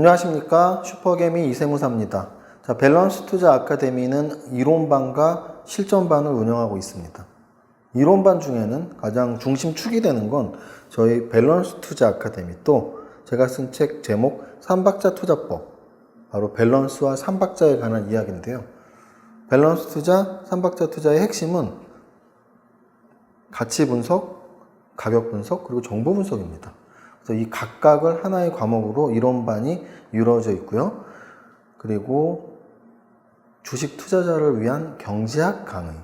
안녕하십니까. 슈퍼개미 이세무사입니다. 자, 밸런스 투자 아카데미는 이론반과 실전반을 운영하고 있습니다. 이론반 중에는 가장 중심축이 되는 건 저희 밸런스 투자 아카데미, 또 제가 쓴 책 제목 3박자 투자법, 바로 밸런스와 3박자에 관한 이야기인데요. 밸런스 투자, 3박자 투자의 핵심은 가치 분석, 가격 분석, 그리고 정보 분석입니다. 그래서 이 각각을 하나의 과목으로 이론반이 이루어져 있고요. 그리고 주식 투자자를 위한 경제학 강의,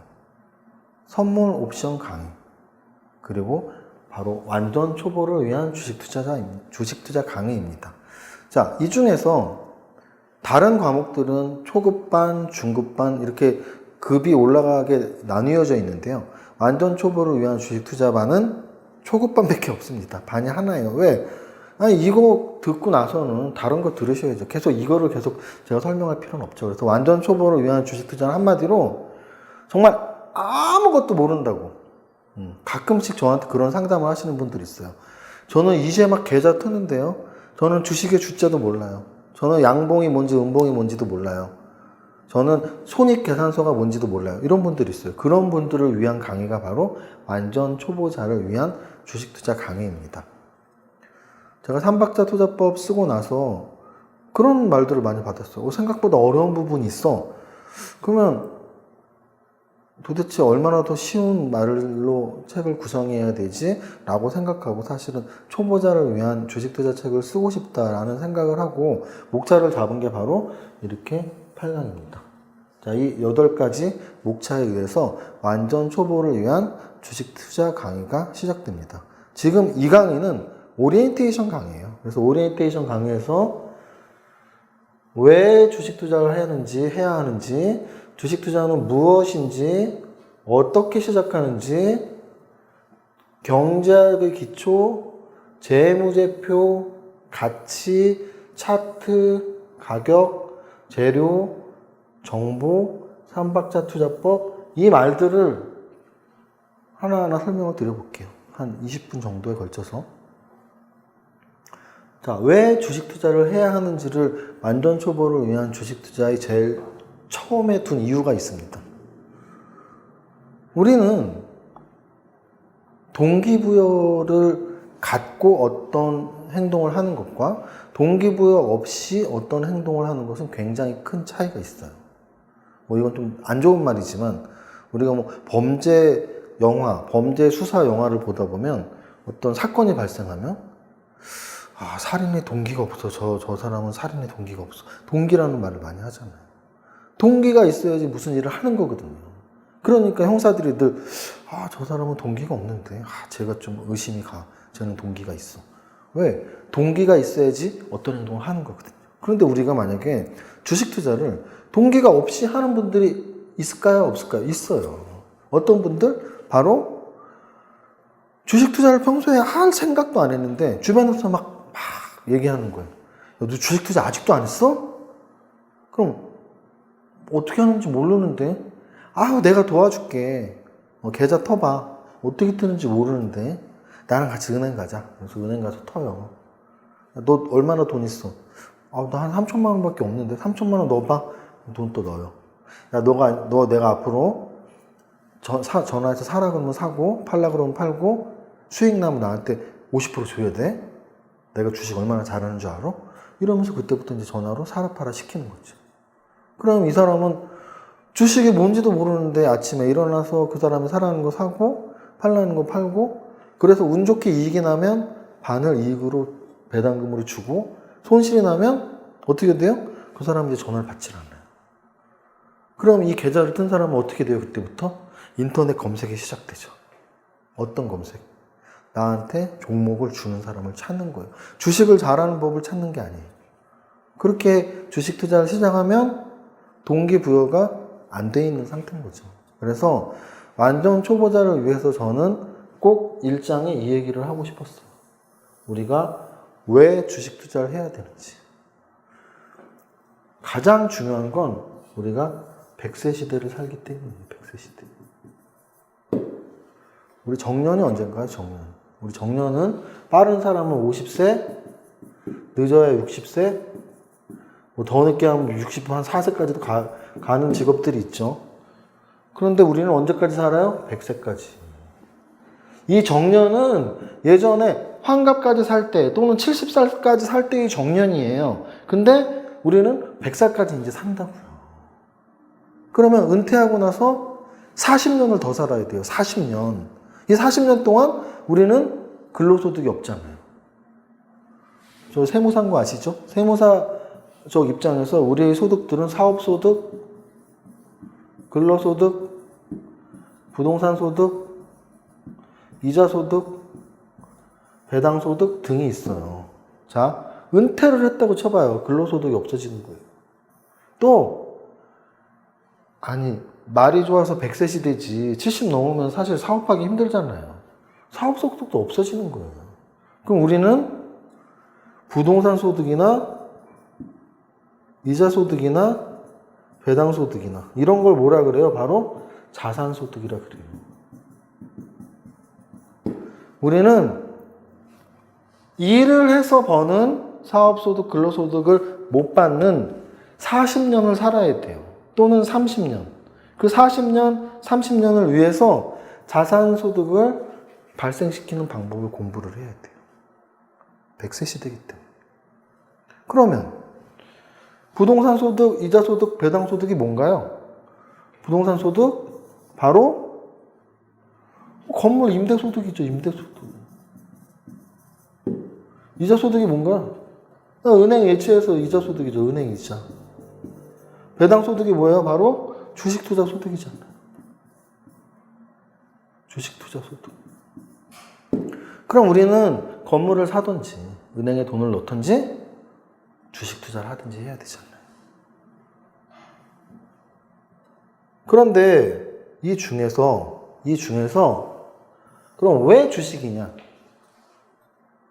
선물 옵션 강의, 그리고 바로 완전 초보를 위한 주식 투자 강의입니다. 자, 이 중에서 다른 과목들은 초급반, 중급반 이렇게 급이 올라가게 나뉘어져 있는데요. 완전 초보를 위한 주식 투자반은 초급반밖에 없습니다. 반이 하나예요. 왜? 아니, 이거 듣고 나서는 다른 거 들으셔야죠. 계속 이거를 계속 제가 설명할 필요는 없죠. 그래서 완전 초보를 위한 주식 투자는 한마디로 정말 아무것도 모른다고. 가끔씩 저한테 그런 상담을 하시는 분들이 있어요. 저는 이제 막 계좌 트는데요. 저는 주식의 주자도 몰라요. 저는 양봉이 뭔지 음봉이 뭔지도 몰라요. 저는 손익계산서가 뭔지도 몰라요. 이런 분들이 있어요. 그런 분들을 위한 강의가 바로 완전 초보자를 위한 주식투자 강의입니다. 제가 3박자 투자법 쓰고 나서 그런 말들을 많이 받았어요. 생각보다 어려운 부분이 있어. 그러면 도대체 얼마나 더 쉬운 말로 책을 구성해야 되지? 라고 생각하고 사실은 초보자를 위한 주식투자 책을 쓰고 싶다라는 생각을 하고 목차를 잡은 게 바로 이렇게 8강입니다. 자, 이 8가지 목차에 의해서 완전 초보를 위한 주식 투자 강의가 시작됩니다. 지금 이 강의는 오리엔테이션 강의예요. 그래서 오리엔테이션 강의에서 왜 주식 투자를 해야 하는지, 주식 투자는 무엇인지, 어떻게 시작하는지, 경제학의 기초, 재무제표, 가치, 차트, 가격, 재료, 정보, 3박자 투자법, 이 말들을 하나하나 설명을 드려볼게요. 한 20분 정도에 걸쳐서. 자, 왜 주식 투자를 해야 하는지를 완전 초보를 위한 주식 투자의 제일 처음에 둔 이유가 있습니다. 우리는 동기부여를 갖고 어떤 행동을 하는 것과 동기부여 없이 어떤 행동을 하는 것은 굉장히 큰 차이가 있어요. 이건 좀 안 좋은 말이지만 우리가 범죄 영화, 범죄 수사 영화를 보다 보면 어떤 사건이 발생하면 살인의 동기가 없어. 저 사람은 살인의 동기가 없어. 동기라는 말을 많이 하잖아요. 동기가 있어야지 무슨 일을 하는 거거든요. 그러니까 형사들이 늘 저 사람은 동기가 없는데 제가 좀 의심이 가. 쟤는 동기가 있어. 왜? 동기가 있어야지 어떤 행동을 하는 거거든요. 그런데 우리가 만약에 주식 투자를 동기가 없이 하는 분들이 있을까요? 없을까요? 있어요. 어떤 분들? 바로 주식 투자를 평소에 할 생각도 안 했는데 주변에서 막 얘기하는 거예요. 너 주식 투자 아직도 안 했어? 그럼 어떻게 하는지 모르는데 내가 도와줄게. 계좌 터봐. 어떻게 트는지 모르는데 나랑 같이 은행 가자. 그래서 은행 가서 터요. 너 얼마나 돈 있어? 나 한 3천만 원밖에 없는데 3천만 원 넣어봐. 돈 또 넣어요. 너 내가 앞으로 전화해서 사라 그러면 사고 팔라 그러면 팔고 수익 나면 나한테 50% 줘야 돼. 내가 주식 얼마나 잘하는 줄 알아? 이러면서 그때부터 이제 전화로 사라 팔아 시키는 거죠. 그럼 이 사람은 주식이 뭔지도 모르는데 아침에 일어나서 그 사람이 사라는 거 사고 팔라는 거 팔고, 그래서 운 좋게 이익이 나면 반을 이익으로 배당금으로 주고, 손실이 나면 어떻게 돼요? 그 사람이 이제 전화를 받질 않아요. 그럼 이 계좌를 뜬 사람은 어떻게 돼요? 그때부터 인터넷 검색이 시작되죠. 어떤 검색? 나한테 종목을 주는 사람을 찾는 거예요. 주식을 잘하는 법을 찾는 게 아니에요. 그렇게 주식 투자를 시작하면 동기부여가 안 돼 있는 상태인 거죠. 그래서 완전 초보자를 위해서 저는 꼭 1장에 이 얘기를 하고 싶었어요. 우리가 왜 주식 투자를 해야 되는지. 가장 중요한 건 우리가 100세 시대를 살기 때문이에요. 100세 시대. 우리 정년이 언젠가요? 정년. 우리 정년은 빠른 사람은 50세, 늦어야 60세, 뭐 더 늦게 하면 60, 한 4세까지도 가는 직업들이 있죠. 그런데 우리는 언제까지 살아요? 100세까지. 이 정년은 예전에 환갑까지 살 때 또는 70살까지 살 때의 정년이에요. 근데 우리는 100살까지 이제 산다고요. 그러면 은퇴하고 나서 40년을 더 살아야 돼요. 40년. 이 40년 동안 우리는 근로소득이 없잖아요. 저 세무사인 거 아시죠? 세무사적 입장에서 우리의 소득들은 사업소득, 근로소득, 부동산소득, 이자소득, 배당소득 등이 있어요. 자, 은퇴를 했다고 쳐봐요. 근로소득이 없어지는 거예요. 또 아니 말이 좋아서 100세 시대지 70 넘으면 사실 사업하기 힘들잖아요. 사업소득도 없어지는 거예요. 그럼 우리는 부동산 소득이나 이자소득이나 배당소득이나 이런 걸 뭐라 그래요? 바로 자산소득이라 그래요. 우리는 일을 해서 버는 사업소득, 근로소득을 못 받는 40년을 살아야 돼요. 또는 30년. 그 40년, 30년을 위해서 자산소득을 발생시키는 방법을 공부를 해야 돼요. 100세 시대이기 때문에. 그러면 부동산 소득, 이자 소득, 배당 소득이 뭔가요? 부동산 소득 바로 건물 임대 소득이죠. 임대 소득. 이자 소득이 뭔가요? 은행 예치해서 이자 소득이죠. 은행 이자. 배당 소득이 뭐예요? 바로 주식 투자 소득이잖아요. 주식 투자 소득. 그럼 우리는 건물을 사든지 은행에 돈을 넣든지 주식 투자를 하든지 해야 되잖아요. 그런데 이 중에서 그럼 왜 주식이냐?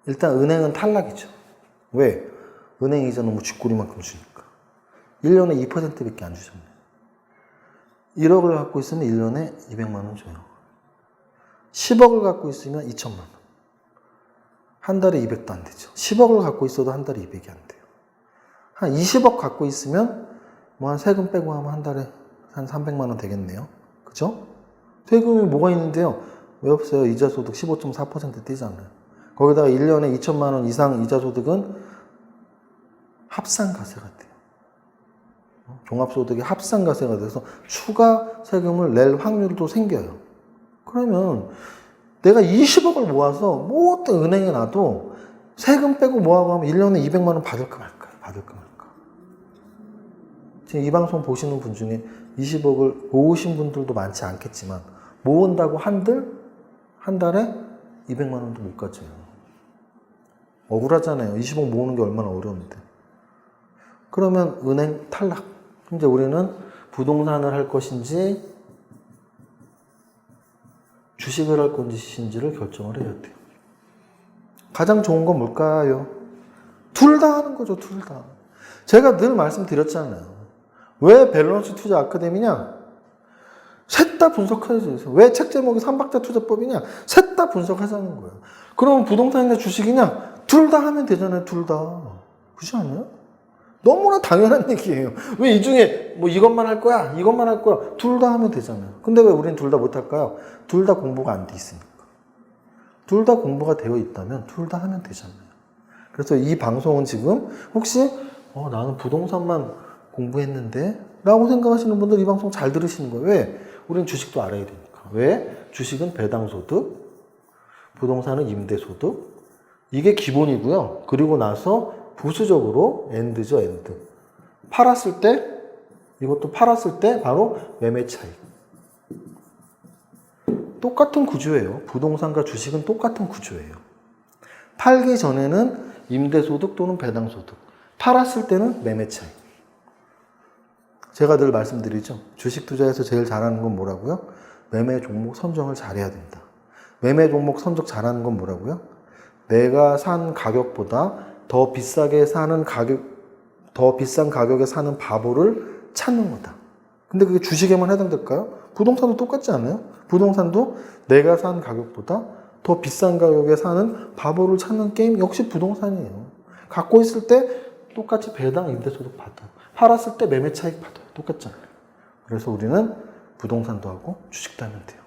일단 은행은 탈락이죠. 왜? 은행 이자 너무 쥐꼬리만큼 주니까. 1년에 2%밖에 안 주잖아요. 1억을 갖고 있으면 1년에 200만 원 줘요. 10억을 갖고 있으면 2천만 원. 한 달에 200도 안 되죠. 10억을 갖고 있어도 한 달에 200이 안 돼요. 한 20억 갖고 있으면 뭐 한 세금 빼고 하면 한 달에 한 300만 원 되겠네요. 그죠? 세금이 뭐가 있는데요? 왜 없어요? 이자소득 15.4% 떼잖아요. 거기다가 1년에 2천만 원 이상 이자소득은 합산가세가 돼요. 종합소득이 합산가세가 돼서 추가 세금을 낼 확률도 생겨요. 그러면 내가 20억을 모아서 모든 은행에 놔도 세금 빼고 뭐하고 하면 1년에 200만 원 받을까 말까요? 받을까 말까. 지금 이 방송 보시는 분 중에 20억을 모으신 분들도 많지 않겠지만 모은다고 한들 한 달에 200만 원도 못 가져요. 억울하잖아요. 20억 모으는 게 얼마나 어려운데. 그러면 은행 탈락. 이제 우리는 부동산을 할 것인지 주식을 할 것인지를 결정을 해야 돼요. 가장 좋은 건 뭘까요? 둘 다 하는 거죠. 둘 다. 제가 늘 말씀드렸잖아요. 왜 밸런스 투자 아카데미냐? 셋 다 분석해야죠. 왜 책 제목이 삼박자 투자법이냐? 셋 다 분석하자는 거예요. 그러면 부동산이냐 주식이냐? 둘 다 하면 되잖아요. 둘 다. 그렇지 않아요? 너무나 당연한 얘기예요. 왜 이 중에 뭐 이것만 할 거야? 이것만 할 거야? 둘 다 하면 되잖아요. 근데 왜 우린 둘 다 못 할까요? 둘 다 공부가 안 돼 있으니까. 둘 다 공부가 되어 있다면 둘 다 하면 되잖아요. 그래서 이 방송은 지금 혹시 나는 부동산만 공부했는데 라고 생각하시는 분들 이 방송 잘 들으시는 거예요. 왜? 우린 주식도 알아야 되니까. 왜? 주식은 배당소득, 부동산은 임대소득. 이게 기본이고요. 그리고 나서 부수적으로 엔드죠, 엔드. 팔았을 때, 이것도 팔았을 때 바로 매매 차익. 똑같은 구조예요. 부동산과 주식은 똑같은 구조예요. 팔기 전에는 임대소득 또는 배당소득. 팔았을 때는 매매 차익. 제가 늘 말씀드리죠. 주식 투자에서 제일 잘하는 건 뭐라고요? 매매 종목 선정을 잘해야 된다. 매매 종목 선정 잘하는 건 뭐라고요? 내가 산 가격보다 더 비싸게 사는 가격, 더 비싼 가격에 사는 바보를 찾는 거다. 근데 그게 주식에만 해당될까요? 부동산도 똑같지 않아요? 부동산도 내가 산 가격보다 더 비싼 가격에 사는 바보를 찾는 게임 역시 부동산이에요. 갖고 있을 때 똑같이 배당 임대소득 받아요. 팔았을 때 매매 차익 받아요. 똑같잖아요. 그래서 우리는 부동산도 하고 주식도 하면 돼요.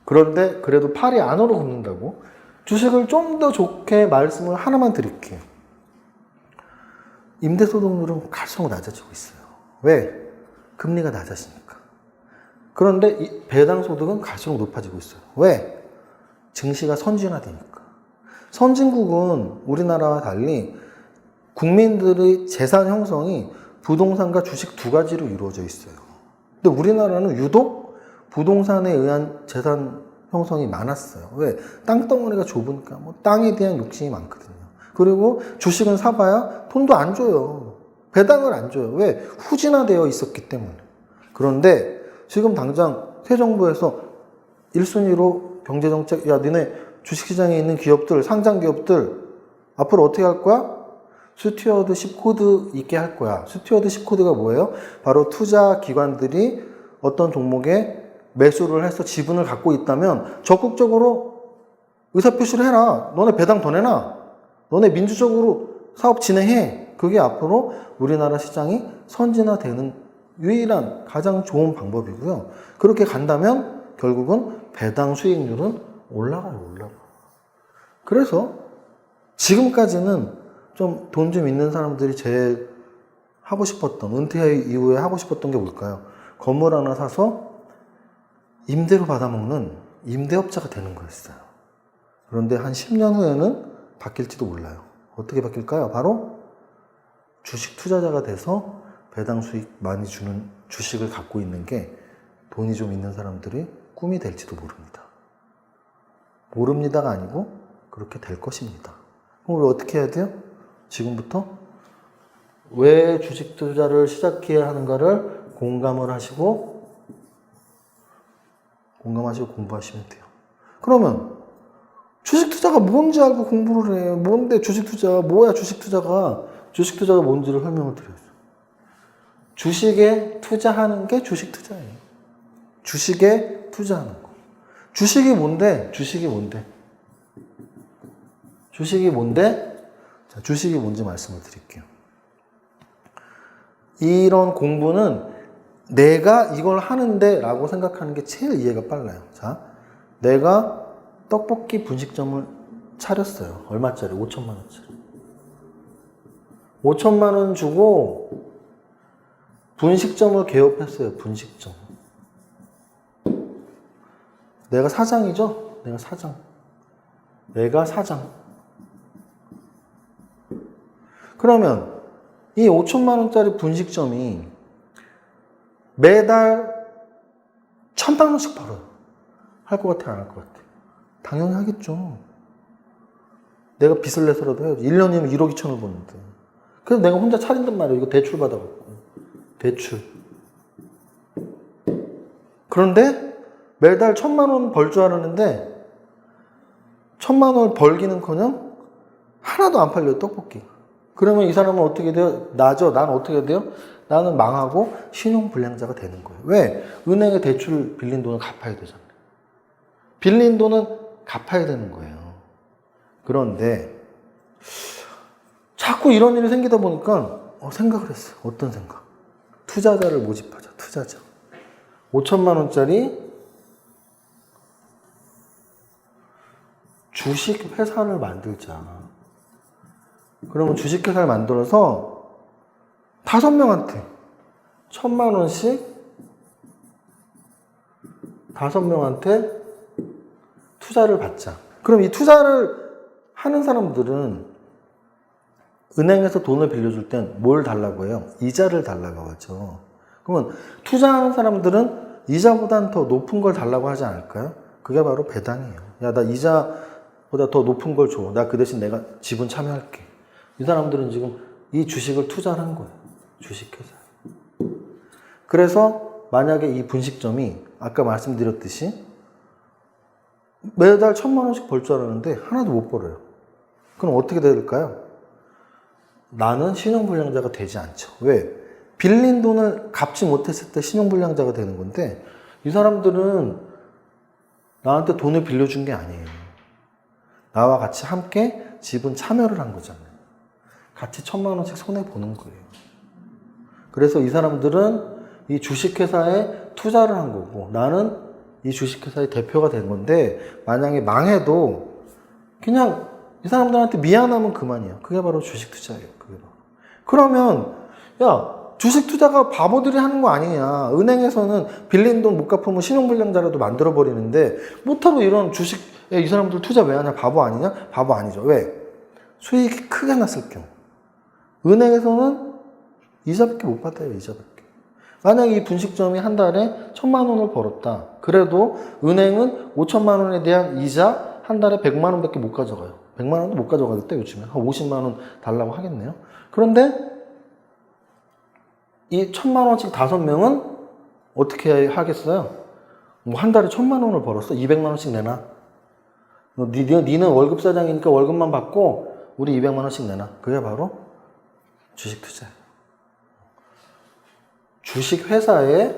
그런데 그래도 팔이 안으로 굽는다고 주식을 좀 더 좋게 말씀을 하나만 드릴게요. 임대소득률은 갈수록 낮아지고 있어요. 왜? 금리가 낮아지니까. 그런데 이 배당소득은 갈수록 높아지고 있어요. 왜? 증시가 선진화되니까. 선진국은 우리나라와 달리 국민들의 재산 형성이 부동산과 주식 두 가지로 이루어져 있어요. 근데 우리나라는 유독 부동산에 의한 재산 형성이 많았어요. 왜? 땅덩어리가 좁으니까 땅에 대한 욕심이 많거든요. 그리고 주식은 사봐야 돈도 안 줘요. 배당을 안 줘요. 왜? 후진화되어 있었기 때문에. 그런데 지금 당장 새 정부에서 1순위로 경제정책, 야, 니네 주식시장에 있는 기업들, 상장기업들 앞으로 어떻게 할 거야? 스튜어드 10코드 있게 할 거야. 스튜어드 10코드가 뭐예요? 바로 투자 기관들이 어떤 종목에 매수를 해서 지분을 갖고 있다면 적극적으로 의사표시를 해라. 너네 배당 더 내놔. 너네 민주적으로 사업 진행해. 그게 앞으로 우리나라 시장이 선진화되는 유일한 가장 좋은 방법이고요. 그렇게 간다면 결국은 배당 수익률은 올라가요. 그래서 지금까지는 좀 돈 좀 있는 사람들이 제일 하고 싶었던, 은퇴 이후에 하고 싶었던 게 뭘까요? 건물 하나 사서 임대로 받아먹는 임대업자가 되는 거였어요. 그런데 한 10년 후에는 바뀔지도 몰라요. 어떻게 바뀔까요? 바로 주식 투자자가 돼서 배당 수익 많이 주는 주식을 갖고 있는 게 돈이 좀 있는 사람들이 꿈이 될지도 모릅니다. 모릅니다가 아니고 그렇게 될 것입니다. 그럼 우리 어떻게 해야 돼요? 지금부터 왜 주식 투자를 시작해야 하는가를 공감하시고 공부하시면 돼요. 그러면 주식 투자가 뭔지 알고 공부를 해요. 뭔데 주식 투자? 뭐야 주식 투자가? 주식 투자가 뭔지를 설명을 드려요. 주식에 투자하는 게 주식 투자예요. 주식에 투자하는 거. 주식이 뭔데? 자, 주식이 뭔지 말씀을 드릴게요. 이런 공부는 내가 이걸 하는데 라고 생각하는 게 제일 이해가 빨라요. 자, 내가 떡볶이 분식점을 차렸어요. 얼마짜리? 5천만 원짜리. 5천만 원 주고 분식점을 개업했어요. 분식점. 내가 사장이죠? 내가 사장. 그러면 이 5천만 원짜리 분식점이 매달 1,000만 원씩 벌어요. 할 것 같아, 안 할 것 같아? 당연히 하겠죠. 내가 빚을 내서라도 해야지. 1년이면 1억 2천을 버는데. 그래서 내가 혼자 차린단 말이에요. 이거 대출 받아갖고. 대출. 그런데 매달 1,000만 원 벌 줄 알았는데 1,000만 원을 벌기는커녕 하나도 안 팔려요, 떡볶이. 그러면 이 사람은 어떻게 돼요? 나죠. 나는 어떻게 돼요? 나는 망하고 신용불량자가 되는 거예요. 왜? 은행에 대출 빌린 돈을 갚아야 되잖아요. 빌린 돈은 갚아야 되는 거예요. 그런데 자꾸 이런 일이 생기다 보니까 생각을 했어요. 어떤 생각? 투자자를 모집하자. 투자자. 5천만 원짜리 주식회사를 만들자. 그러면 주식회사를 만들어서 5명한테 1,000만 원씩 5명한테 투자를 받자. 그럼 이 투자를 하는 사람들은 은행에서 돈을 빌려줄 땐 뭘 달라고 해요? 이자를 달라고 하죠. 그러면 투자하는 사람들은 이자보단 더 높은 걸 달라고 하지 않을까요? 그게 바로 배당이에요. 야, 나 이자보다 더 높은 걸 줘. 나 그 대신 내가 지분 참여할게. 이 사람들은 지금 이 주식을 투자한 거예요. 주식회사. 그래서 만약에 이 분식점이 아까 말씀드렸듯이 매달 1,000만 원씩 벌 줄 알았는데 하나도 못 벌어요. 그럼 어떻게 될까요? 나는 신용불량자가 되지 않죠. 왜? 빌린 돈을 갚지 못했을 때 신용불량자가 되는 건데 이 사람들은 나한테 돈을 빌려준 게 아니에요. 나와 같이 함께 지분 참여를 한 거잖아요. 같이 1,000만 원씩 손해보는 거예요. 그래서 이 사람들은 이 주식회사에 투자를 한 거고 나는 이 주식회사의 대표가 된 건데 만약에 망해도 그냥 이 사람들한테 미안하면 그만이에요. 그게 바로 주식 투자예요. 그게 바로. 그러면 야 주식 투자가 바보들이 하는 거 아니냐. 은행에서는 빌린 돈 못 갚으면 신용불량자라도 만들어버리는데 못하고 이런 주식에 이 사람들 투자 왜 하냐. 바보 아니냐? 바보 아니죠. 왜? 수익이 크게 났을 경우. 은행에서는 이자밖에 못 받아요. 이자밖에. 만약에 이 분식점이 한 달에 1,000만 원을 벌었다. 그래도 은행은 5천만 원에 대한 이자 한 달에 100만 원밖에 못 가져가요. 100만 원도 못 가져가겠다 요즘에. 한 50만 원 달라고 하겠네요. 그런데 이 1,000만 원씩 5명은 어떻게 하겠어요? 뭐 한 달에 1,000만 원을 벌었어? 200만 원씩 내놔. 니는 월급 사장이니까 월급만 받고 우리 200만 원씩 내놔. 그게 바로 주식 투자예요. 주식 회사에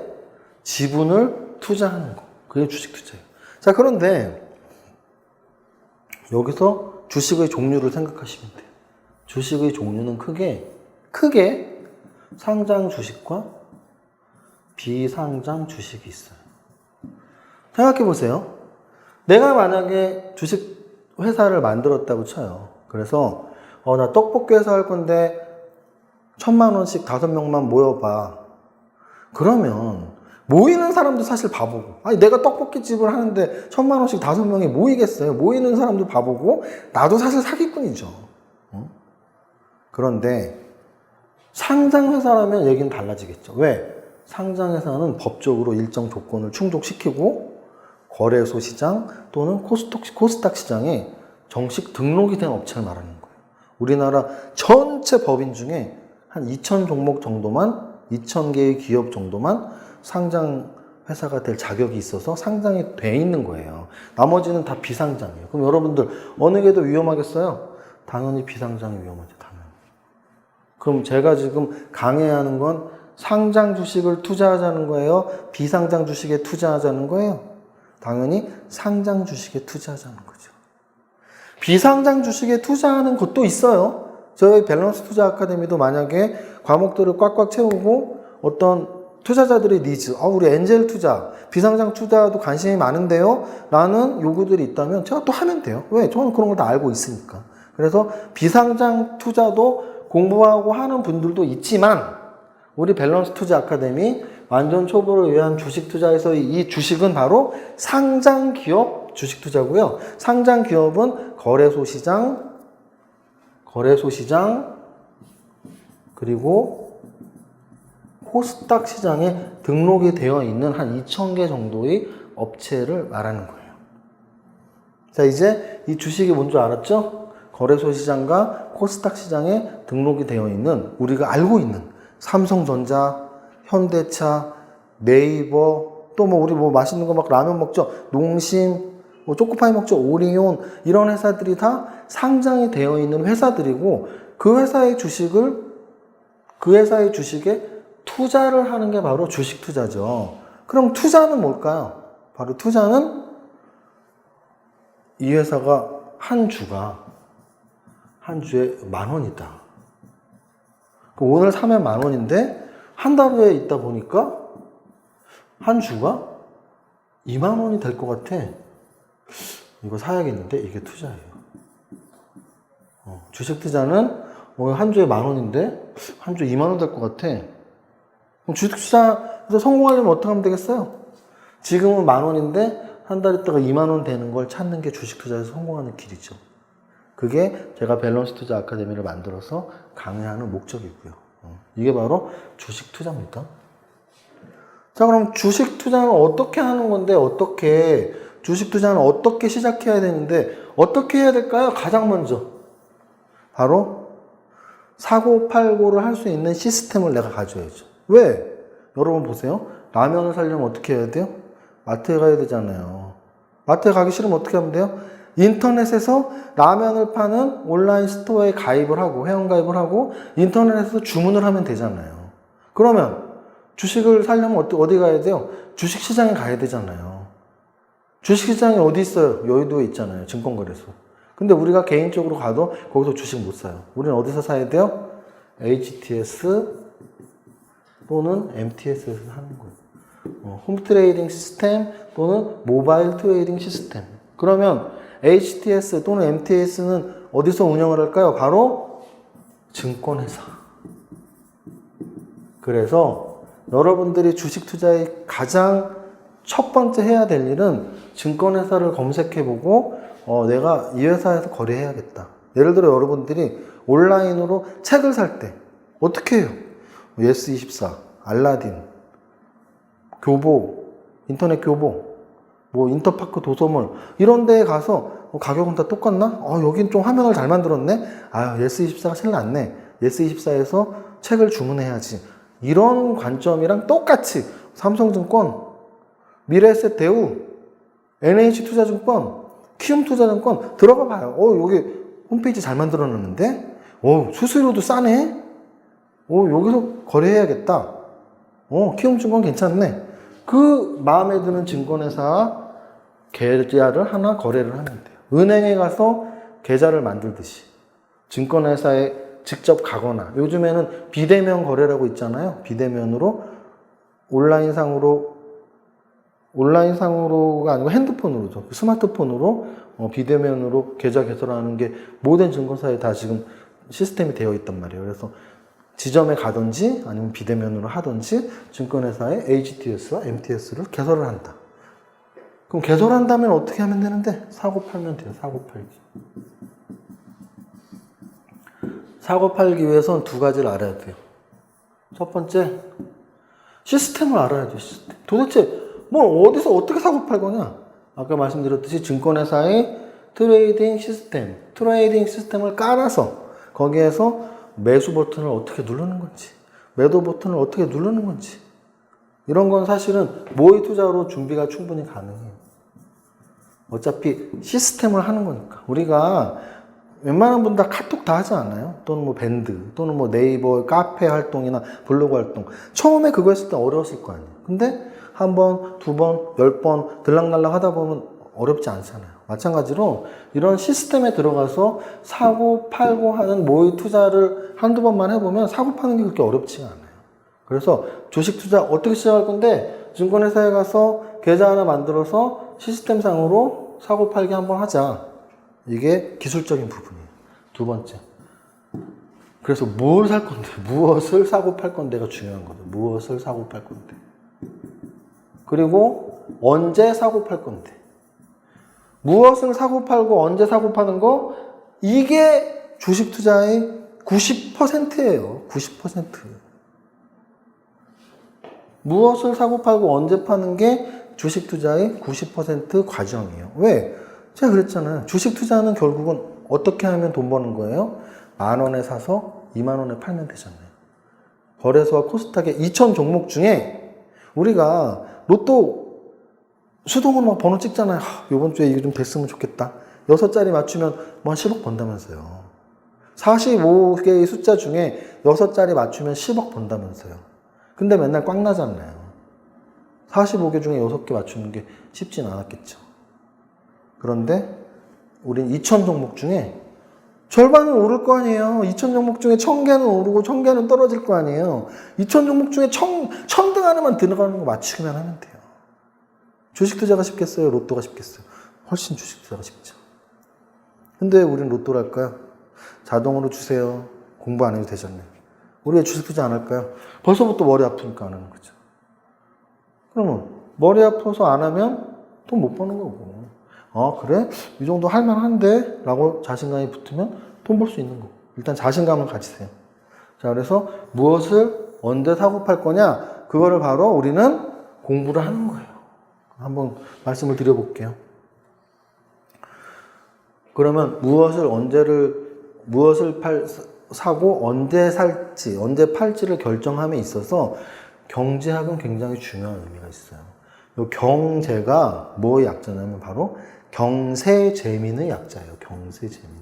지분을 투자하는 거. 그게 주식 투자예요. 자, 그런데 여기서 주식의 종류를 생각하시면 돼요. 주식의 종류는 크게 상장 주식과 비상장 주식이 있어요. 생각해 보세요. 내가 만약에 주식 회사를 만들었다고 쳐요. 그래서 나 떡볶이 회사 할 건데 1,000만 원씩 5명만 모여봐. 그러면 모이는 사람도 사실 바보고, 아니 내가 떡볶이집을 하는데 1,000만 원씩 5명이 모이겠어요. 모이는 사람도 바보고 나도 사실 사기꾼이죠. 그런데 상장회사라면 얘기는 달라지겠죠. 왜? 상장회사는 법적으로 일정 조건을 충족시키고 거래소 시장 또는 코스닥 시장에 정식 등록이 된 업체를 말하는 거예요. 우리나라 전체 법인 중에 한 2,000종목 정도만, 2,000개의 기업 정도만 상장회사가 될 자격이 있어서 상장이 돼 있는 거예요. 나머지는 다 비상장이에요. 그럼 여러분들 어느 게 더 위험하겠어요? 당연히 비상장이 위험하죠. 당연히. 그럼 제가 지금 강해하는 건 상장 주식을 투자하자는 거예요? 비상장 주식에 투자하자는 거예요? 당연히 상장 주식에 투자하자는 거죠. 비상장 주식에 투자하는 것도 있어요. 저희 밸런스 투자 아카데미도 만약에 과목들을 꽉꽉 채우고 어떤 투자자들의 니즈, 우리 엔젤 투자, 비상장 투자도 관심이 많은데요? 라는 요구들이 있다면 제가 또 하면 돼요. 왜? 저는 그런 거 다 알고 있으니까. 그래서 비상장 투자도 공부하고 하는 분들도 있지만 우리 밸런스 투자 아카데미 완전 초보를 위한 주식 투자에서 이 주식은 바로 상장 기업 주식 투자고요. 상장 기업은 거래소 시장 그리고 코스닥 시장에 등록이 되어 있는 한 2,000개 정도의 업체를 말하는 거예요. 자, 이제 이 주식이 뭔지 알았죠? 거래소 시장과 코스닥 시장에 등록이 되어 있는 우리가 알고 있는 삼성전자, 현대차, 네이버, 또 뭐 우리 뭐 맛있는 거 막 라면 먹죠? 농심, 뭐 초코파이 먹죠? 오리온, 이런 회사들이 다 상장이 되어 있는 회사들이고 그 회사의 주식에 투자를 하는 게 바로 주식 투자죠. 그럼 투자는 뭘까요? 바로 투자는 이 회사가 한 주에 10,000원이다. 오늘 사면 10,000원인데 한 달 후에 있다 보니까 한 주가 20,000원이 될 것 같아. 이거 사야겠는데 이게 투자예요. 주식 투자는 한 주에 10,000원인데 한 주에 20,000원 될 것 같아. 그럼 주식 투자에서 성공하려면 어떻게 하면 되겠어요? 지금은 10,000원인데 한 달 있다가 20,000원 되는 걸 찾는 게 주식 투자에서 성공하는 길이죠. 그게 제가 밸런스 투자 아카데미를 만들어서 강의하는 목적이고요. 이게 바로 주식 투자입니다. 자, 그럼 주식 투자는 어떻게 하는 건데, 주식 투자는 어떻게 시작해야 되는데, 어떻게 해야 될까요? 가장 먼저. 바로 사고 팔고를 할 수 있는 시스템을 내가 가져야죠. 왜? 여러분 보세요. 라면을 사려면 어떻게 해야 돼요? 마트에 가야 되잖아요. 마트에 가기 싫으면 어떻게 하면 돼요? 인터넷에서 라면을 파는 온라인 스토어에 가입을 하고, 회원가입을 하고, 인터넷에서 주문을 하면 되잖아요. 그러면 주식을 사려면 어디 가야 돼요? 주식시장에 가야 되잖아요. 주식시장이 어디 있어요? 여의도에 있잖아요. 증권거래소. 근데 우리가 개인적으로 가도 거기서 주식 못 사요. 우리는 어디서 사야 돼요? HTS 또는 MTS에서 사는 거예요. 홈 트레이딩 시스템 또는 모바일 트레이딩 시스템. 그러면 HTS 또는 MTS는 어디서 운영을 할까요? 바로 증권회사. 그래서 여러분들이 주식 투자의 가장 첫 번째 해야 될 일은 증권회사를 검색해보고 내가 이 회사에서 거래해야겠다. 예를 들어 여러분들이 온라인으로 책을 살 때 어떻게 해요? 예스24, 알라딘, 교보, 인터넷 교보, 뭐 인터파크 도서몰 이런 데에 가서 가격은 다 똑같나? 여긴 좀 화면을 잘 만들었네? 예스24가 제일 낫네. 예스24에서 책을 주문해야지. 이런 관점이랑 똑같이 삼성증권, 미래에셋대우, NH투자증권, 키움투자증권 들어가 봐요. 여기 홈페이지 잘 만들어 놨는데? 수수료도 싸네? 여기서 거래해야겠다. 키움증권 괜찮네. 그 마음에 드는 증권회사 계좌를 하나 거래를 하면 돼요. 은행에 가서 계좌를 만들듯이 증권회사에 직접 가거나 요즘에는 비대면 거래라고 있잖아요. 비대면으로 온라인상으로가 아니고 핸드폰으로죠. 스마트폰으로 비대면으로 계좌 개설하는 게 모든 증권사에 다 지금 시스템이 되어 있단 말이에요. 그래서 지점에 가든지 아니면 비대면으로 하든지 증권회사에 HTS와 MTS를 개설을 한다. 그럼 개설한다면 어떻게 하면 되는데? 사고 팔면 돼요. 사고 팔기. 사고 팔기 위해서는 두 가지를 알아야 돼요. 첫 번째, 시스템을 알아야죠. 시스템. 도대체 어디서 어떻게 사고 팔 거냐? 아까 말씀드렸듯이 증권회사의 트레이딩 시스템을 깔아서 거기에서 매수 버튼을 어떻게 누르는 건지, 매도 버튼을 어떻게 누르는 건지 이런 건 사실은 모의 투자로 준비가 충분히 가능해요. 어차피 시스템을 하는 거니까. 우리가 웬만한 분 다 카톡 다 하지 않아요? 또는 밴드, 또는 네이버 카페 활동이나 블로그 활동. 처음에 그거 했을 때 어려웠을 거 아니에요. 근데 한 번, 두 번, 10번 들락날락 하다 보면 어렵지 않잖아요. 마찬가지로 이런 시스템에 들어가서 사고 팔고 하는 모의 투자를 한두 번만 해보면 사고 파는 게 그렇게 어렵지가 않아요. 그래서 주식 투자 어떻게 시작할 건데 증권회사에 가서 계좌 하나 만들어서 시스템상으로 사고 팔기 한번 하자. 이게 기술적인 부분이에요. 두 번째. 그래서 뭘 살 건데, 무엇을 사고 팔 건데가 중요한 거죠. 무엇을 사고 팔 건데. 그리고 언제 사고 팔 건데. 무엇을 사고 팔고 언제 사고 파는 거, 이게 주식 투자의 90%예요. 90%. 무엇을 사고 팔고 언제 파는 게 주식 투자의 90% 과정이에요. 왜? 제가 그랬잖아요. 주식 투자는 결국은 어떻게 하면 돈 버는 거예요? 10,000원에 사서 20,000원에 팔면 되잖아요. 거래소와 코스닥의 2,000 종목 중에 우리가 로또 수동으로 막 번호 찍잖아요. 이번 주에 이게 좀 됐으면 좋겠다. 6자리 맞추면 한 10억 번다면서요. 45개의 숫자 중에 6자리 맞추면 10억 번다면서요. 근데 맨날 꽝 나잖아요. 45개 중에 6개 맞추는 게 쉽진 않았겠죠. 그런데 우린 2,000 종목 중에 절반은 오를 거 아니에요. 2,000 종목 중에 1,000개는 오르고 1,000개는 떨어질 거 아니에요. 2,000 종목 중에 1,000등 하나만 들어가는 거 맞추기만 하면 돼요. 주식 투자가 쉽겠어요? 로또가 쉽겠어요? 훨씬 주식 투자가 쉽죠. 근데 우린 로또를 할까요? 자동으로 주세요. 공부 안 해도 되잖아요. 우리 왜 주식 투자 안 할까요? 벌써부터 머리 아프니까 안 하는 거죠. 그러면 머리 아파서 안 하면 돈 못 버는 거고. 그래? 이 정도 할만한데? 라고 자신감이 붙으면 돈 벌 수 있는 거고. 일단 자신감을 가지세요. 자, 그래서 무엇을 언제 사고 팔 거냐? 그거를 바로 우리는 공부를 하는 거예요. 한번 말씀을 드려볼게요. 그러면 무엇을 사고 언제 살지, 언제 팔지를 결정함에 있어서 경제학은 굉장히 중요한 의미가 있어요. 이 경제가 뭐의 약자냐면 바로 경세재민의 약자예요. 경세재민.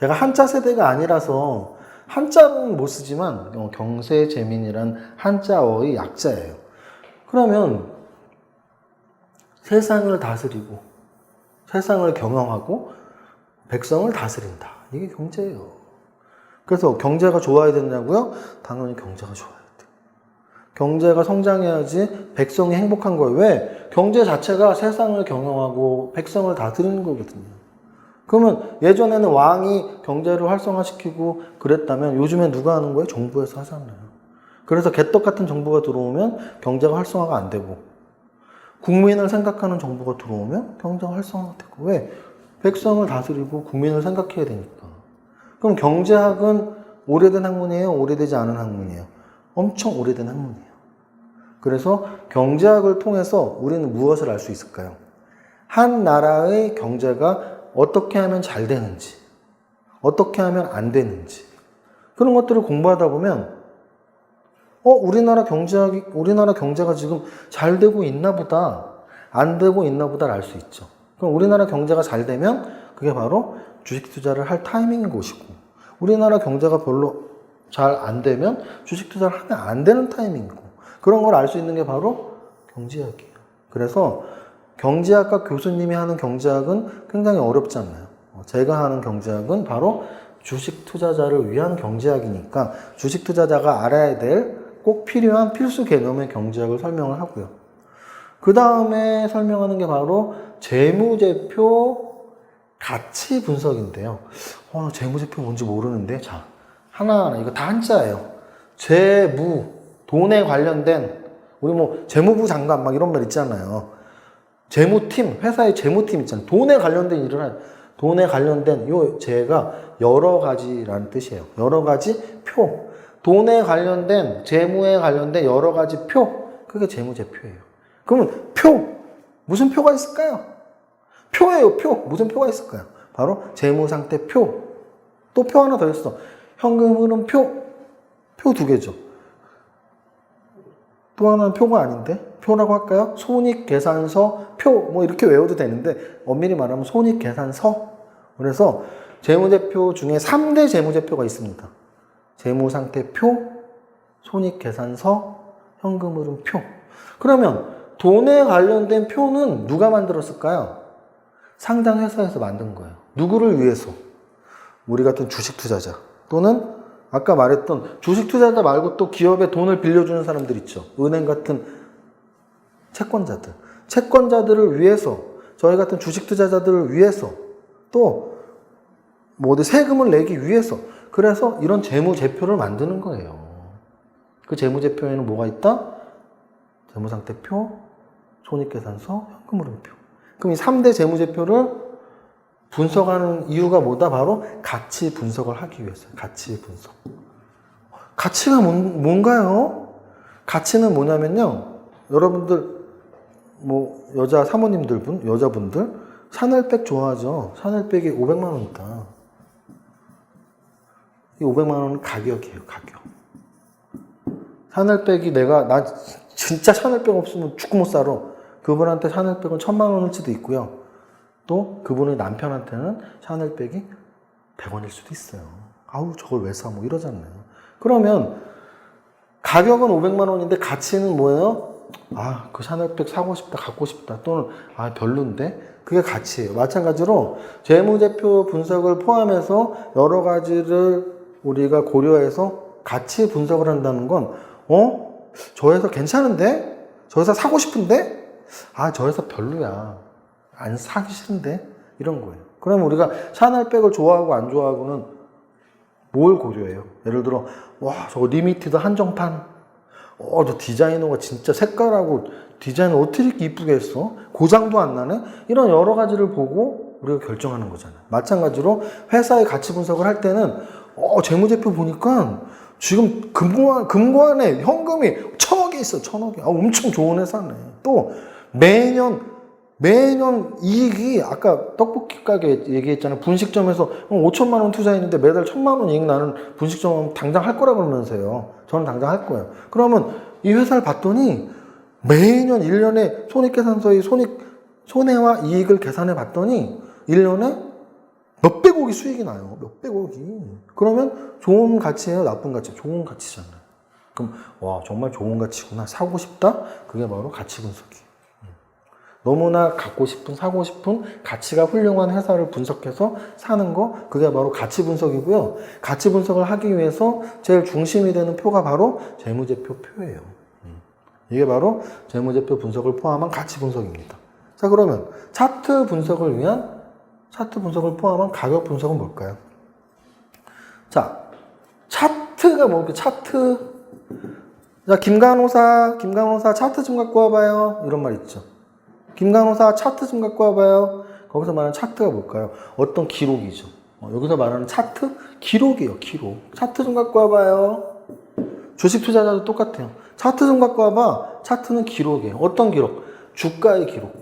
제가 한자 세대가 아니라서 한자는 못 쓰지만 경세재민이란 한자어의 약자예요. 그러면 세상을 다스리고 세상을 경영하고 백성을 다스린다. 이게 경제예요. 그래서 경제가 좋아야 되냐고요? 당연히 경제가 좋아야 돼. 경제가 성장해야지 백성이 행복한 거예요. 왜? 경제 자체가 세상을 경영하고 백성을 다스리는 거거든요. 그러면 예전에는 왕이 경제를 활성화시키고 그랬다면 요즘에 누가 하는 거예요? 정부에서 하잖아요. 그래서 개떡 같은 정부가 들어오면 경제가 활성화가 안 되고, 국민을 생각하는 정부가 들어오면 경제가 활성화가 되고. 왜? 백성을 다스리고 국민을 생각해야 되니까. 그럼 경제학은 오래된 학문이에요? 오래되지 않은 학문이에요? 엄청 오래된 학문이에요. 그래서 경제학을 통해서 우리는 무엇을 알 수 있을까요? 한 나라의 경제가 어떻게 하면 잘 되는지, 어떻게 하면 안 되는지, 그런 것들을 공부하다 보면 우리나라 경제가 지금 잘 되고 있나 보다, 안 되고 있나 보다를 알 수 있죠. 그럼 우리나라 경제가 잘 되면 그게 바로 주식 투자를 할 타이밍인 것이고, 우리나라 경제가 별로 잘 안 되면 주식 투자를 하면 안 되는 타이밍이고, 그런 걸 알 수 있는 게 바로 경제학이에요. 그래서 경제학과 교수님이 하는 경제학은 굉장히 어렵지 않나요? 제가 하는 경제학은 바로 주식 투자자를 위한 경제학이니까 주식 투자자가 알아야 될 꼭 필요한 필수 개념의 경제학을 설명을 하고요. 그 다음에 설명하는 게 바로 재무제표 가치 분석인데요. 재무제표 뭔지 모르는데, 자, 하나하나 이거 다 한자예요. 재무, 돈에 관련된, 우리 뭐 재무부 장관 막 이런 말 있잖아요. 재무팀, 회사의 재무팀 있잖아요. 돈에 관련된 일을 하는, 돈에 관련된 요 재가 여러 가지라는 뜻이에요. 여러 가지 표. 돈에 관련된, 재무에 관련된 여러 가지 표. 그게 재무제표예요. 그러면 표. 무슨 표가 있을까요? 표예요, 표. 무슨 표가 있을까요? 바로 재무상태표. 또 표 하나 더 있어. 현금 흐름 표. 표 두 개죠. 또 하나는 표가 아닌데? 표라고 할까요? 손익계산서 표. 뭐 이렇게 외워도 되는데, 엄밀히 말하면 손익계산서. 그래서 재무제표 중에 3대 재무제표가 있습니다. 재무상태표, 손익계산서, 현금흐름표. 그러면 돈에 관련된 표는 누가 만들었을까요? 상장 회사에서 만든 거예요. 누구를 위해서? 우리 같은 주식 투자자, 또는 아까 말했던 주식 투자자 말고 또 기업에 돈을 빌려주는 사람들 있죠. 은행 같은 채권자들. 채권자들을 위해서, 저희 같은 주식 투자자들을 위해서, 또 뭐 어디 세금을 내기 위해서, 그래서 이런 재무제표를 만드는 거예요. 그 재무제표에는 뭐가 있다? 재무상태표, 손익계산서, 현금흐름표. 그럼 이 3대 재무제표를 분석하는 이유가 뭐다? 바로 가치 분석을 하기 위해서요. 가치 분석. 가치가 뭔가요? 가치는 뭐냐면요. 여러분들, 뭐, 여자분들, 샤넬백 좋아하죠? 샤넬백이 500만 원이다. 이 500만 원은 가격이에요, 가격. 샤넬백이 나 진짜 샤넬백 없으면 죽고 못 살아. 그분한테 샤넬백은 1000만 원일지도 있고요. 또 그분의 남편한테는 샤넬백이 100원일 수도 있어요. 아우, 저걸 왜 사? 뭐 이러잖아요. 그러면 가격은 500만 원인데 가치는 뭐예요? 그 샤넬백 사고 싶다, 갖고 싶다. 또는 별론데? 그게 가치예요. 마찬가지로 재무제표 분석을 포함해서 여러 가지를 우리가 고려해서 가치 분석을 한다는 건, 저 회사 괜찮은데? 저 회사 사고 싶은데? 저 회사 별로야. 안 사기 싫은데? 이런 거예요. 그럼 우리가 샤넬백을 좋아하고 안 좋아하고는 뭘 고려해요? 예를 들어, 저거 리미티드 한정판. 저 디자이너가 진짜 색깔하고 디자인을 어떻게 이렇게 이쁘게 했어? 고장도 안 나네? 이런 여러 가지를 보고 우리가 결정하는 거잖아요. 마찬가지로 회사의 가치 분석을 할 때는 재무제표 보니까 지금 금고안에 현금이 1000억이 있어, 1000억이. 엄청 좋은 회사네. 또 매년 이익이, 아까 떡볶이 가게 얘기했잖아요. 분식점에서 5천만 원 투자했는데 매달 1000만 원 이익 나는 분식점은 당장 할 거라 그러면서요. 저는 당장 할 거예요. 그러면 이 회사를 봤더니 매년 1년에 손익계산서의 손해와 이익을 계산해 봤더니 1년에 몇백억이 수익이 나요. 몇백억이. 그러면 좋은 가치예요? 나쁜 가치? 좋은 가치잖아요. 그럼 정말 좋은 가치구나. 사고 싶다? 그게 바로 가치 분석이에요. 너무나 갖고 싶은, 사고 싶은 가치가 훌륭한 회사를 분석해서 사는 거, 그게 바로 가치 분석이고요. 가치 분석을 하기 위해서 제일 중심이 되는 표가 바로 재무제표 표예요. 이게 바로 재무제표 분석을 포함한 가치 분석입니다. 자, 그러면 차트 분석을 포함한 가격 분석은 뭘까요? 자, 차트가 뭘까요? 차트. 자, 김간호사 차트 좀 갖고 와봐요. 이런 말 있죠. 김간호사 차트 좀 갖고 와봐요. 거기서 말하는 차트가 뭘까요? 어떤 기록이죠. 여기서 말하는 차트? 기록이에요, 기록. 차트 좀 갖고 와봐요. 주식 투자자도 똑같아요. 차트 좀 갖고 와봐. 차트는 기록이에요. 어떤 기록? 주가의 기록.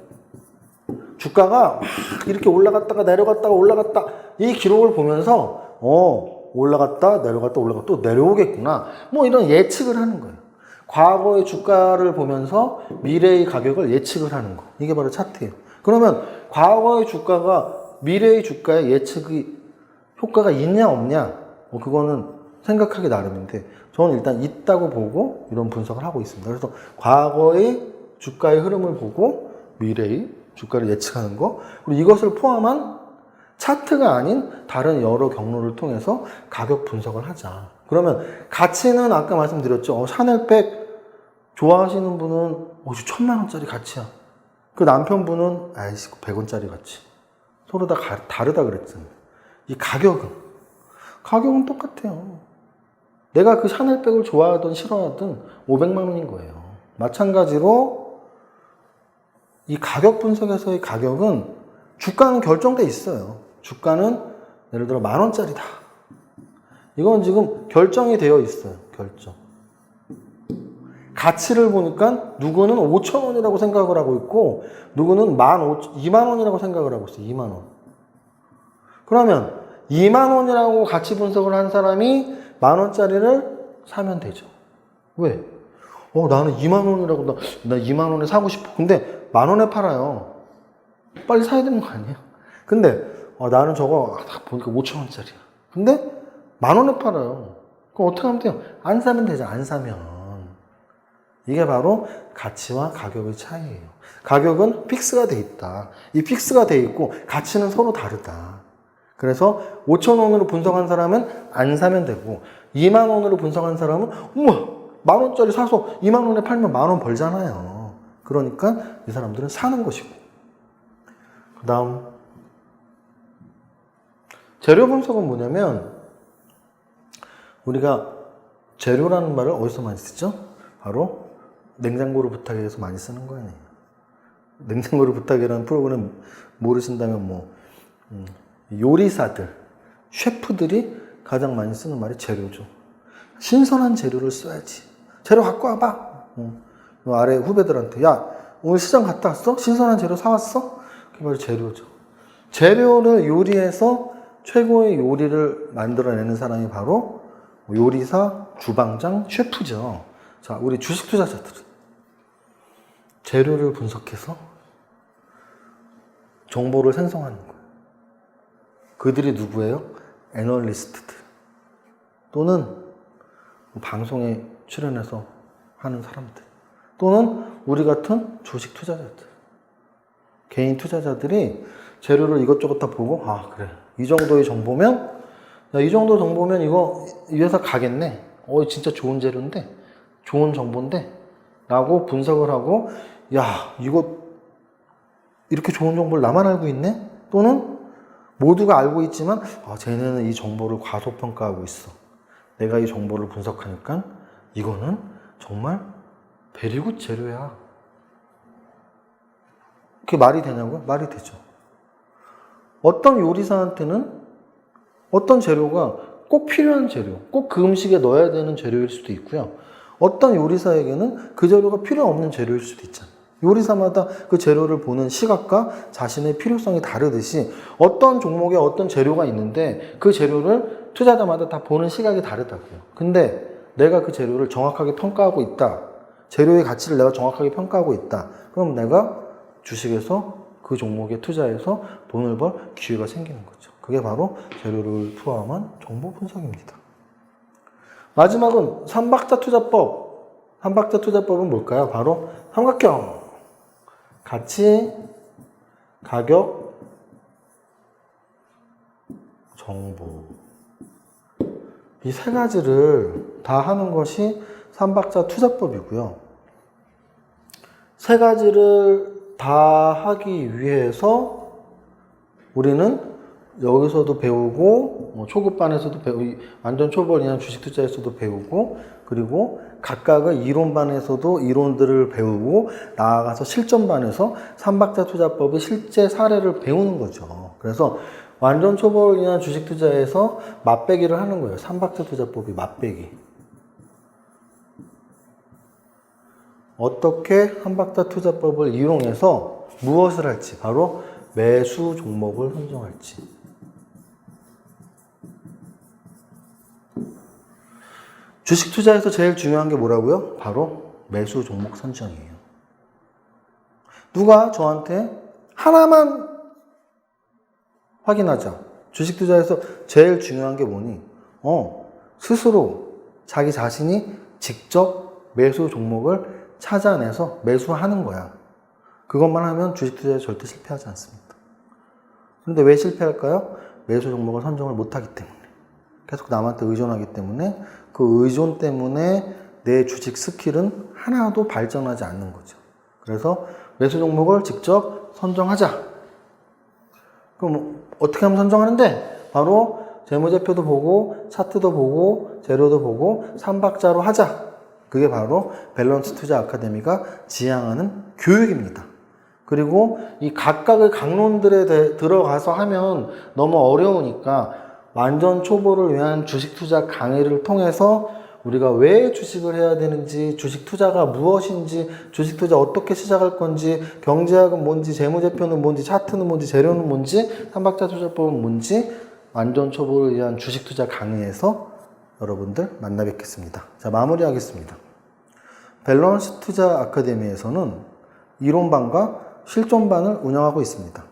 주가가 막 이렇게 올라갔다가 내려갔다가 올라갔다. 이 기록을 보면서, 올라갔다, 내려갔다, 또 내려오겠구나. 뭐 이런 예측을 하는 거예요. 과거의 주가를 보면서 미래의 가격을 예측을 하는 거. 이게 바로 차트예요. 그러면 과거의 주가가 미래의 주가의 예측이 효과가 있냐 없냐? 그거는 생각하기 나름인데 저는 일단 있다고 보고 이런 분석을 하고 있습니다. 그래서 과거의 주가의 흐름을 보고 미래의 주가를 예측하는 거, 그리고 이것을 포함한 차트가 아닌 다른 여러 경로를 통해서 가격 분석을 하자. 그러면 가치는 아까 말씀드렸죠. 샤넬백 좋아하시는 분은 1,000만 원짜리 가치야. 그 남편분은 100원짜리 가치. 서로 다 다르다 그랬잖아요. 이 가격은 똑같아요. 내가 그 샤넬백을 좋아하든 싫어하든 500만 원인 거예요. 마찬가지로 이 가격 분석에서의 가격은 주가는 결정돼 있어요. 주가는 예를 들어 10,000원짜리다. 이건 지금 결정이 되어 있어요. 결정. 가치를 보니까 누구는 5,000원이라고 생각을 하고 있고 누구는 20,000원이라고 생각을 하고 있어요. 20,000원. 그러면 20,000원이라고 가치 분석을 한 사람이 10,000원짜리를 사면 되죠. 왜? 나는 20,000원이라고 나 20,000원에 사고 싶어. 근데 10,000원에 팔아요. 빨리 사야 되는 거 아니에요? 근데 나는 저거 보니까 5,000원짜리야. 근데 10,000원에 팔아요. 그럼 어떻게 하면 돼요? 안 사면 되죠. 안 사면. 이게 바로 가치와 가격의 차이예요. 가격은 픽스가 돼 있다. 이 픽스가 돼 있고 가치는 서로 다르다. 그래서 5,000원으로 분석한 사람은 안 사면 되고 20,000원으로 분석한 사람은 10,000원짜리 사서 20,000원에 팔면 10,000원 벌잖아요. 그러니까 이 사람들은 사는 것이고. 그 다음 재료 분석은 뭐냐면 우리가 재료라는 말을 어디서 많이 쓰죠? 바로 냉장고를 부탁해서 많이 쓰는 거예요. 냉장고를 부탁해라는 프로그램 모르신다면 요리사들, 셰프들이 가장 많이 쓰는 말이 재료죠. 신선한 재료를 써야지. 재료 갖고 와봐. 아래 후배들한테 야 오늘 시장 갔다 왔어? 신선한 재료 사왔어? 그게 바로 재료죠. 재료를 요리해서 최고의 요리를 만들어내는 사람이 바로 요리사, 주방장, 셰프죠. 자, 우리 주식 투자자들은 재료를 분석해서 정보를 생성하는 거예요. 그들이 누구예요? 애널리스트들 또는 방송에 출연해서 하는 사람들 또는 우리 같은 주식 투자자들, 개인 투자자들이 재료를 이것저것 다 보고 그래 이 정도의 정보면 이 정도 정보면 이 회사 가겠네. 진짜 좋은 재료인데 좋은 정보인데 라고 분석을 하고 이거 이렇게 좋은 정보를 나만 알고 있네? 또는 모두가 알고 있지만 쟤네는 이 정보를 과소평가하고 있어. 내가 이 정보를 분석하니까 이거는 정말 베리굿 재료야. 그게 말이 되냐고요? 말이 되죠. 어떤 요리사한테는 어떤 재료가 꼭 필요한 재료, 꼭 그 음식에 넣어야 되는 재료일 수도 있고요. 어떤 요리사에게는 그 재료가 필요 없는 재료일 수도 있잖아요. 요리사마다 그 재료를 보는 시각과 자신의 필요성이 다르듯이 어떤 종목에 어떤 재료가 있는데 그 재료를 투자자마다 다 보는 시각이 다르다고요. 근데 내가 그 재료를 정확하게 평가하고 있다. 재료의 가치를 내가 정확하게 평가하고 있다. 그럼 내가 주식에서 그 종목에 투자해서 돈을 벌 기회가 생기는 거죠. 그게 바로 재료를 포함한 정보 분석입니다. 마지막은 삼박자 투자법. 삼박자 투자법은 뭘까요? 바로 삼각형. 가치, 가격, 정보. 이 세 가지를 다 하는 것이 삼박자 투자법이고요. 세 가지를 다 하기 위해서 우리는 여기서도 배우고, 초급반에서도 배우고, 완전 초벌이나 주식 투자에서도 배우고, 그리고 각각의 이론반에서도 이론들을 배우고, 나아가서 실전반에서 삼박자 투자법의 실제 사례를 배우는 거죠. 그래서 완전 초벌이나 주식 투자에서 맛배기를 하는 거예요. 삼박자 투자법이 맛배기. 어떻게 삼박자 투자법을 이용해서 무엇을 할지, 바로 매수 종목을 선정할지. 주식 투자에서 제일 중요한 게 뭐라고요? 바로 매수 종목 선정이에요. 누가 저한테 하나만 확인하자. 주식 투자에서 제일 중요한 게 뭐니? 스스로 자기 자신이 직접 매수 종목을 찾아내서 매수하는 거야. 그것만 하면 주식 투자에 절대 실패하지 않습니다. 그런데 왜 실패할까요? 매수 종목을 선정을 못하기 때문에. 계속 남한테 의존하기 때문에, 그 의존 때문에 내 주식 스킬은 하나도 발전하지 않는 거죠. 그래서 매수 종목을 직접 선정하자. 그럼 어떻게 하면 선정하는데? 바로 재무제표도 보고, 차트도 보고, 재료도 보고, 삼박자로 하자. 그게 바로 밸런스 투자 아카데미가 지향하는 교육입니다. 그리고 이 각각의 강론들에 들어가서 하면 너무 어려우니까 완전 초보를 위한 주식 투자 강의를 통해서 우리가 왜 주식을 해야 되는지, 주식 투자가 무엇인지, 주식 투자 어떻게 시작할 건지, 경제학은 뭔지, 재무제표는 뭔지, 차트는 뭔지, 재료는 뭔지, 삼박자 투자법은 뭔지 완전 초보를 위한 주식 투자 강의에서 여러분들 만나 뵙겠습니다. 자, 마무리하겠습니다. 밸런스 투자 아카데미에서는 이론반과 실전반을 운영하고 있습니다.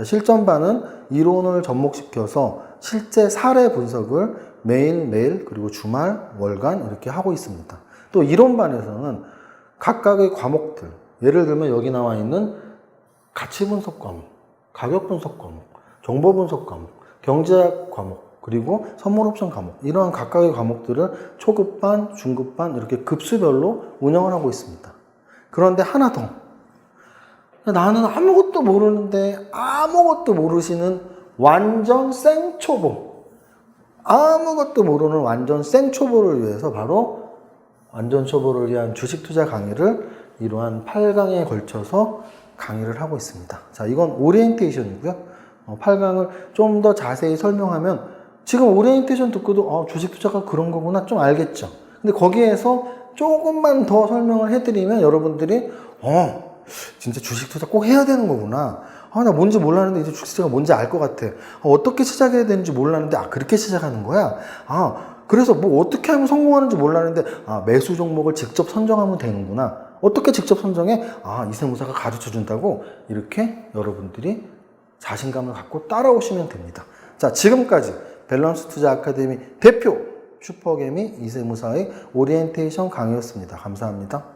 실전반은 이론을 접목시켜서 실제 사례 분석을 매일 그리고 주말, 월간 이렇게 하고 있습니다. 또 이론반에서는 각각의 과목들, 예를 들면 여기 나와 있는 가치 분석 과목, 가격 분석 과목, 정보 분석 과목, 경제학 과목, 그리고 선물 옵션 과목, 이러한 각각의 과목들을 초급반, 중급반 이렇게 급수별로 운영을 하고 있습니다. 그런데 하나 더, 나는 아무것도 모르는데 아무것도 모르시는 완전 생초보, 아무것도 모르는 완전 생초보를 위해서 바로 완전 초보를 위한 주식 투자 강의를 이러한 8강에 걸쳐서 강의를 하고 있습니다. 자, 이건 오리엔테이션이고요. 8강을 좀 더 자세히 설명하면 지금 오리엔테이션 듣고도 주식 투자가 그런 거구나 좀 알겠죠. 근데 거기에서 조금만 더 설명을 해드리면 여러분들이 진짜 주식 투자 꼭 해야 되는 거구나. 나 뭔지 몰랐는데 이제 주식 투자가 뭔지 알 것 같아. 어떻게 시작해야 되는지 몰랐는데 그렇게 시작하는 거야. 그래서 뭐 어떻게 하면 성공하는지 몰랐는데 매수 종목을 직접 선정하면 되는구나. 어떻게 직접 선정해? 이세무사가 가르쳐 준다고. 이렇게 여러분들이 자신감을 갖고 따라오시면 됩니다. 자, 지금까지 밸런스 투자 아카데미 대표 슈퍼개미 이세무사의 오리엔테이션 강의였습니다. 감사합니다.